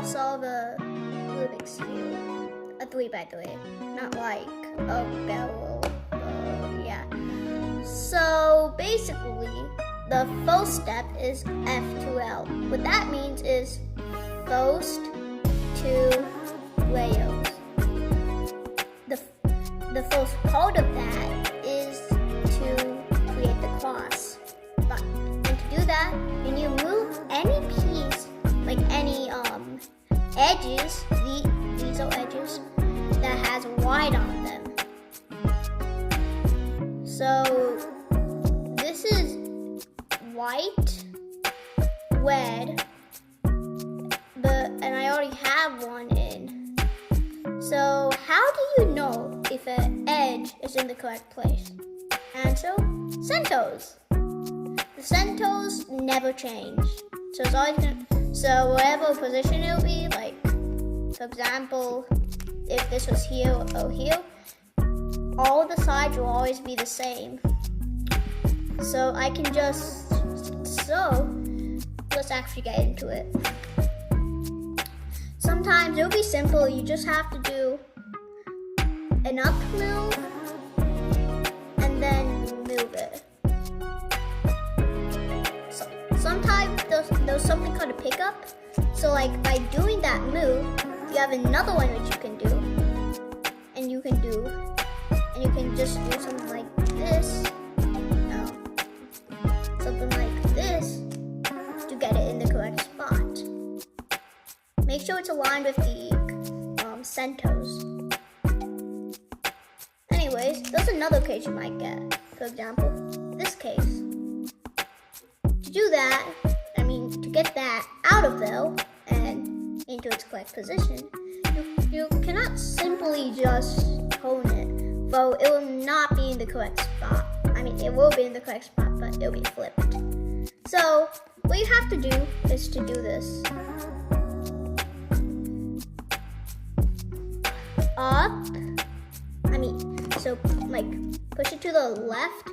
now solve a Rubik's Cube. A 3x3. Not like a barrel. Yeah. So basically, the first step is F2L. What that means is first two layers. The first part of that is to create the cross. And to do that, you need to move any piece, like any edges, these are edges, that has white on them. So this is white, red, and I already have one in. So how do you know if an edge is in the correct place? Answer, centers. The centers never change. So it's always so whatever position it will be, like for example, if this was here or here, all the sides will always be the same. So I can let's actually get into it. Sometimes it'll be simple, you just have to do an up move and then move it. So sometimes there's something called a pickup. So like by doing that move, you have another one which you can do. And you can just do something like this. No. Something like this to get it in the correct spot. Make sure it's aligned with the centers. Anyways, there's another case you might get. For example, this case. To do that, to get that out of there and into its correct position, you cannot simply just hone it, though it will not be in the correct spot. It will be in the correct spot, but it'll be flipped. So, what you have to do is to do this. Up, so like push it to the left